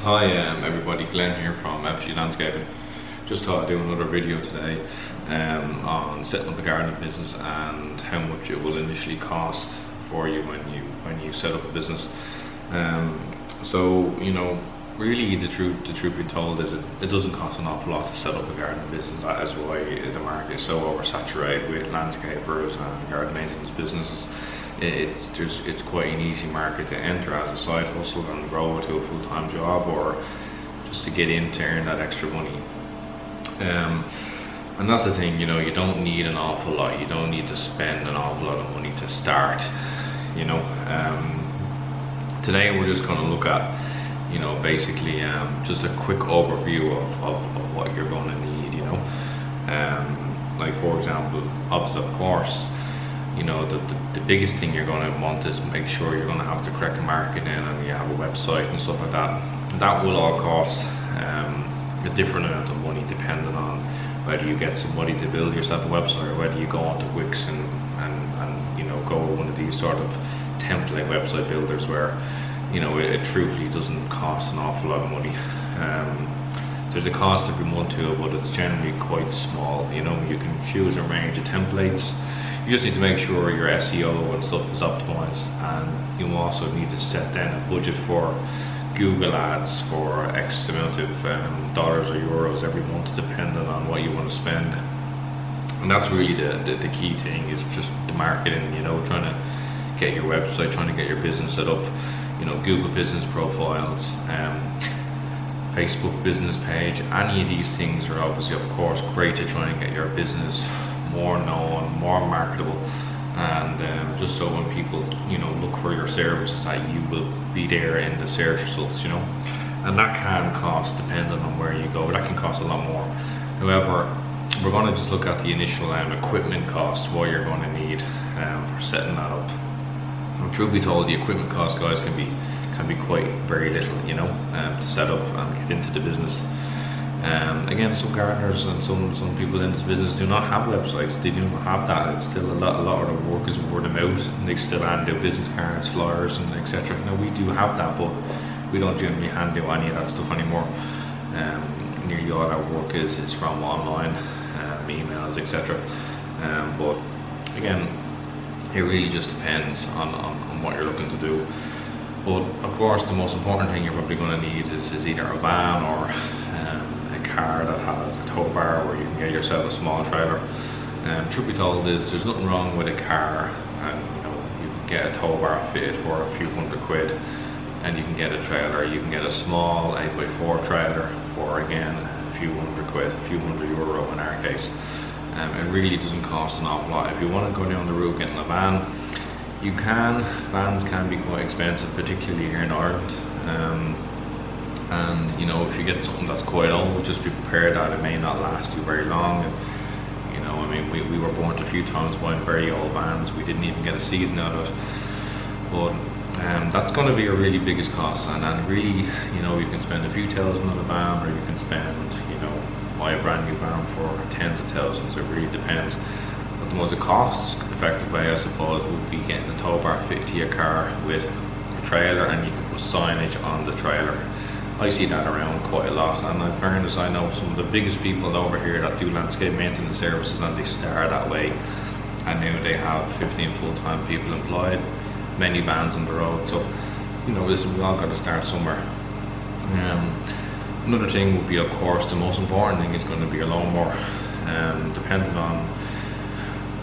Hi everybody, Glenn here from FG Landscaping. Just thought I'd do another video today on setting up a gardening business and how much it will initially cost for you when you set up a business. So you know, really the truth be told is it doesn't cost an awful lot to set up a gardening business. That is why the market is so oversaturated with landscapers and garden maintenance businesses. It's quite an easy market to enter as a side hustle and grow to a full-time job, or just to get in to earn that extra money. And that's the thing, you know, you don't need an awful lot. You don't need to spend an awful lot of money to start, you know. Today we're just going to look at, you know, basically just a quick overview of what you're going to need, you know. Like for example, obviously, of course, you know, the biggest thing you're going to want is make sure you're going to have the correct marketing and you have a website and stuff like that. That will all cost a different amount of money depending on whether you get somebody to build yourself a website or whether you go onto Wix and you know, go with one of these sort of template website builders where, you know, it truly doesn't cost an awful lot of money. There's a cost every month to it, but it's generally quite small. You know, you can choose a range of templates. You just need to make sure your SEO and stuff is optimized, and you also need to set down a budget for Google ads for X amount of dollars or euros every month, depending on what you want to spend. And that's really the key thing, is just the marketing, you know, trying to get your website, trying to get your business set up, you know, Google business profiles, Facebook business page. Any of these things are obviously, of course, great to try and get your business more known, more marketable, and just so when people, you know, look for your services, that you will be there in the search results, you know. And that can cost, depending on where you go, that can cost a lot more. However, we're going to just look at the initial equipment cost, what you're going to need for setting that up. And truth be told, the equipment cost, guys, can be quite very little, you know, to set up and get into the business. Again, some gardeners and some people in this business do not have websites. They do not have that. It's still a lot of the work is word of mouth, and they still hand out business cards, flyers, and etc. Now we do have that, but we don't generally hand out any of that stuff anymore. Nearly all our work is from online, emails, etc. But again, it really just depends on what you're looking to do. But of course, the most important thing you're probably going to need is either a van or a car that has a tow bar where you can get yourself a small trailer. Truth be told, there's nothing wrong with a car, and you know, you can get a tow bar fitted for a few £100, and you can get a trailer. You can get a small 8x4 trailer for, again, a few £100, a few €100 in our case. It really doesn't cost an awful lot. If you want to go down the route getting a van, you can. Vans can be quite expensive, particularly here in Ireland. And you know, if you get something that's quite old, just be prepared that it may not last you very long. And, you know, I mean, we were burnt a few times buying very old vans. We didn't even get a season out of it. But that's going to be your really biggest cost. And really, you know, you can spend a few thousand on a van, or you can spend, you know, buy a brand new van for tens of thousands. It really depends. But the most cost effective way, I suppose, would be getting a tow bar fitted to your car with a trailer, and you can put signage on the trailer. I see that around quite a lot, and in fairness, I know some of the biggest people over here that do landscape maintenance services, and they start that way, and now they have 15 full-time people employed, many vans on the road. So, you know, listen, we all got to start somewhere. Another thing would be, of course, the most important thing is going to be a lawnmower. Depending on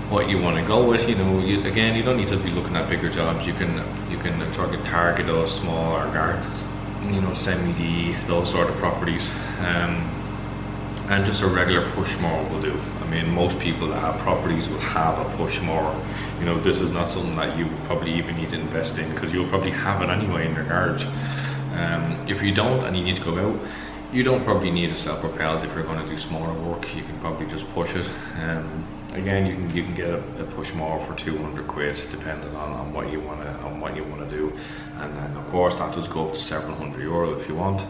what you want to go with, you know, again, you don't need to be looking at bigger jobs. You can try to target those smaller gardens, you know, semi-D, those sort of properties, and just a regular push mower will do. I mean, most people that have properties will have a push mower. You know, this is not something that you probably even need to invest in, because you'll probably have it anyway in your garage. If you don't and you need to go out, you don't probably need a self-propelled. If you're going to do smaller work, you can probably just push it. Again, you can get a push mower for £200, depending on what you want to do, and then of course that does go up to several €100 if you want.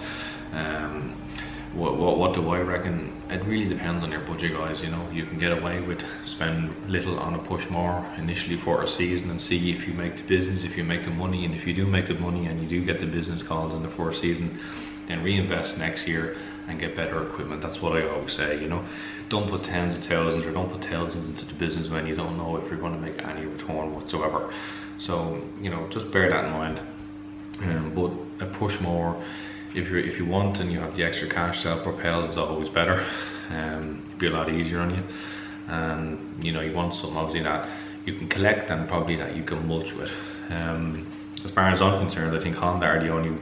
What do I reckon? It really depends on your budget, guys. You know, you can get away with spend little on a push mower initially for a season and see if you make the business, if you make the money, and if you do make the money and you do get the business calls in the first season, then reinvest next year and get better equipment. That's what I always say, you know. Don't put tens of thousands or don't put thousands into the business when you don't know if you're going to make any return whatsoever. So, you know, just bear that in mind. But a push mower, if you want and you have the extra cash, self-propelled is always better. It'll be a lot easier on you. And you know, you want something obviously that you can collect and probably that you can mulch with. As far as I'm concerned, I think Honda are the only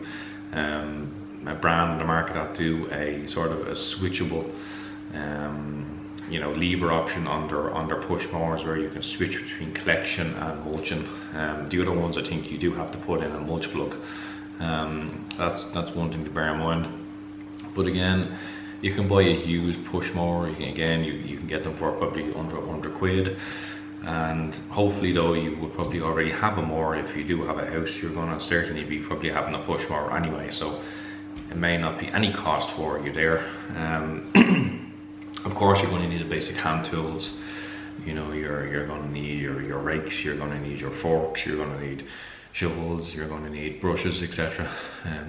a brand in the market that do a sort of a switchable you know, lever option on their push mowers, where you can switch between collection and mulching. The other ones, I think you do have to put in a mulch plug. That's one thing to bear in mind. But again, you can buy a used push mower. You can get them for probably under 100 quid. And hopefully though, you will probably already have a mower. If you do have a house, you're going to certainly be probably having a push mower anyway, so it may not be any cost for you there. Of course, you're going to need the basic hand tools. You know, you're going to need your rakes, you're going to need your forks, you're going to need shovels, you're going to need brushes, etc.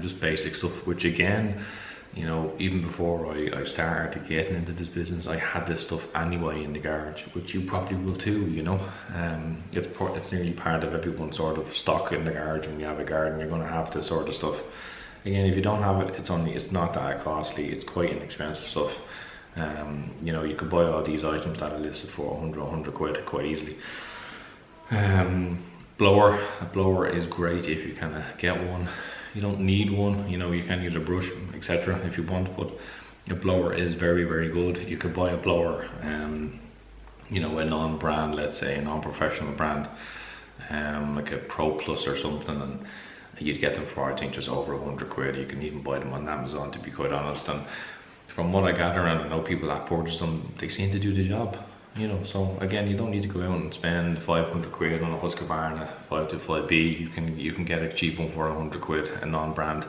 Just basic stuff, which again, you know, even before I started getting into this business, I had this stuff anyway in the garage, which you probably will too, you know. It's nearly part of everyone's sort of stock in the garage. When you have a garden, you're going to have this sort of stuff. Again, if you don't have it, it's not that costly. It's quite inexpensive stuff. You know, you could buy all these items that are listed for 100 quid quite easily. A blower is great if you can get one. You don't need one, you know, you can use a brush, etc. if you want, but a blower is very, very good. You could buy a blower, you know, a non-brand, let's say a non-professional brand, like a Pro Plus or something, and you'd get them for, I think, just over 100 quid. You can even buy them on Amazon, to be quite honest. And from what I gather, and I know people that purchase them, they seem to do the job, you know. So again, you don't need to go out and spend 500 quid on a Husqvarna 525B. You can get a cheap one for 100 quid, a non-brand,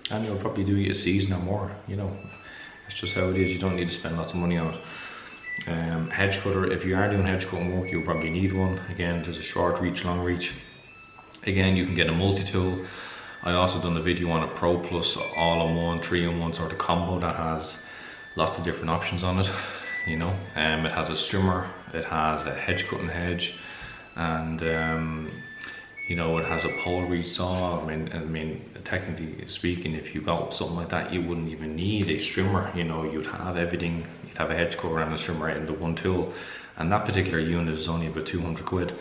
and you'll probably do you a season or more, you know. It's just how it is. You don't need to spend lots of money on it. Hedge cutter, if you are doing hedge cutting work, you'll probably need one. Again, there's a short reach, long reach. Again, you can get a multi-tool. I also done a video on a Pro Plus all-in-one, 3-in-1 sort of combo that has lots of different options on it, you know. It has a strimmer, it has a hedge cutting hedge, and you know, it has a pole reach saw. I mean, technically speaking, if you got something like that, you wouldn't even need a strimmer. You know, you'd have everything. You'd have a hedge cutter and a strimmer in the one tool, and that particular unit is only about 200 quid.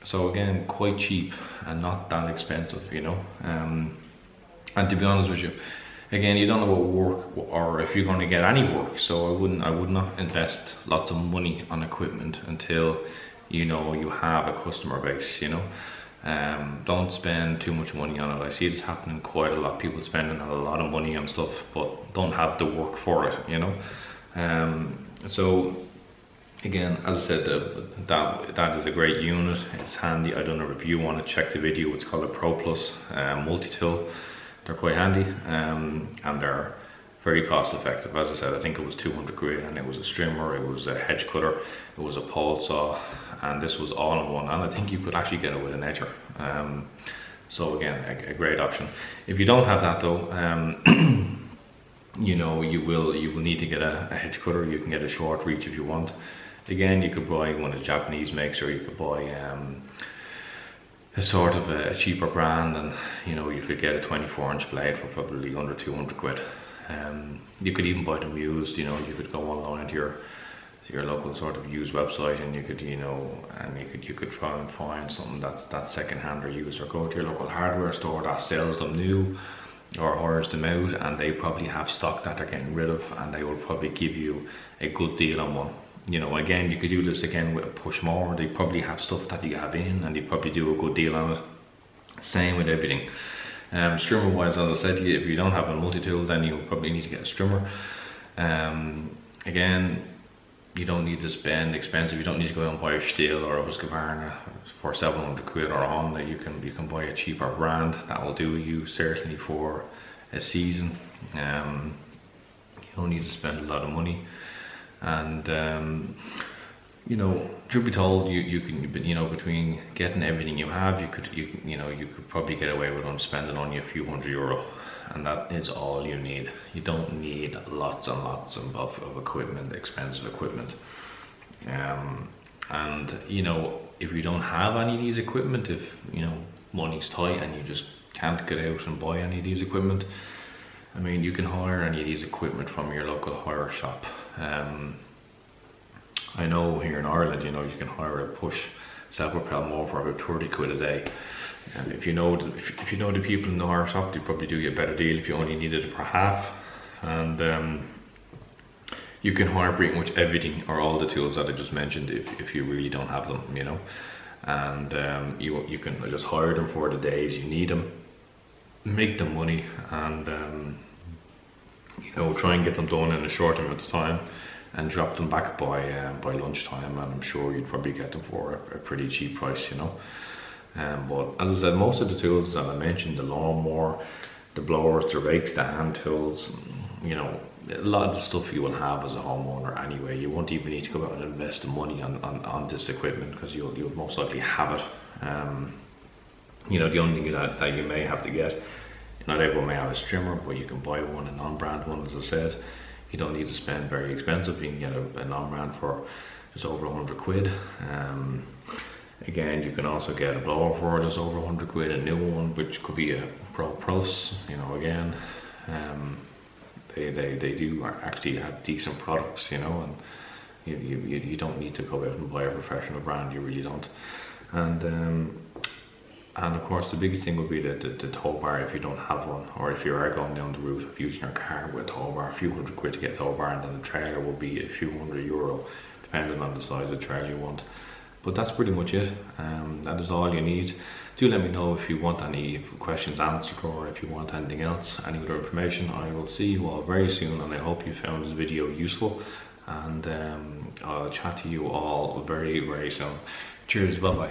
So again, quite cheap and not that expensive, you know. And to be honest with you, again, you don't know what work or if you're going to get any work, so I would not invest lots of money on equipment until you know you have a customer base, you know. Don't spend too much money on it. I see it happening quite a lot, people spending a lot of money on stuff but don't have the work for it, you know. So again, as I said, that is a great unit. It's handy. I done a review on it, check the video. It's called a Pro Plus multi-tool. They're quite handy, and they're very cost effective. As I said, I think it was 200 quid, and it was a strimmer, it was a hedge cutter, it was a pole saw, and this was all in one. And I think you could actually get it with an edger. So again, a great option. If you don't have that though, you know, you will need to get a hedge cutter. You can get a short reach if you want. Again, you could buy one of the Japanese makes, or you could buy a sort of a cheaper brand, and you know, you could get a 24-inch blade for probably under 200 quid. You could even buy them used. You know, you could go online to your local sort of used website, and you could, you know, and you could try and find something that's second hand or used, or go to your local hardware store that sells them new or hires them out, and they probably have stock that they're getting rid of, and they will probably give you a good deal on one. You know, again, you could do this again with a push mower. They probably have stuff that you have in, and they probably do a good deal on it. Same with everything. Strimmer wise, as I said to you, if you don't have a multi-tool, then you probably need to get a strimmer. Again, you don't need to spend expensive. You don't need to go out and buy a Stihl or a Husqvarna for 700 quid or a Honda. You can buy a cheaper brand that will do you certainly for a season. You don't need to spend a lot of money. And you know, truth be told, you can, you know, between getting everything you have, you could probably get away with spending only a few €100. and that is all you need. You don't need lots and lots of equipment, expensive equipment. And you know, if you don't have any of these equipment, if you know money's tight and you just can't get out and buy any of these equipment, I mean, you can hire any of these equipment from your local hire shop. I know here in Ireland, you know, you can hire a push self-propel mower for about 30 quid a day. And if you know the people in the hire shop, they probably do you a better deal if you only needed it for half. And you can hire pretty much everything or all the tools that I just mentioned if you really don't have them, you know. And you can just hire them for the days you need them, make them money, and you know, try and get them done in a short amount of time and drop them back by lunchtime, and I'm sure you'd probably get them for a pretty cheap price, you know. But as I said, most of the tools that I mentioned, the lawnmower, the blowers, the rakes, the hand tools, you know, a lot of the stuff you will have as a homeowner anyway. You won't even need to go out and invest the money on this equipment, because you'll most likely have it. You know, the only thing that you may have to get, not everyone may have a strimmer, but you can buy one, a non-brand one, as I said. You don't need to spend very expensive. You can get a non-brand for just over 100 quid. Again, you can also get a blower for just over 100 quid, a new one, which could be a Pro Plus, you know, again. They do actually have decent products, you know, and you don't need to go out and buy a professional brand, you really don't. And of course, the biggest thing would be the tow bar if you don't have one, or if you are going down the route of using your car with a tow bar, a few hundred quid to get a tow bar, and then the trailer will be a few €100, depending on the size of the trailer you want. But that's pretty much it. That is all you need. Do let me know if you want any questions answered, or if you want anything else, any other information. I will see you all very soon, and I hope you found this video useful, and I'll chat to you all very, very soon. Cheers, bye bye.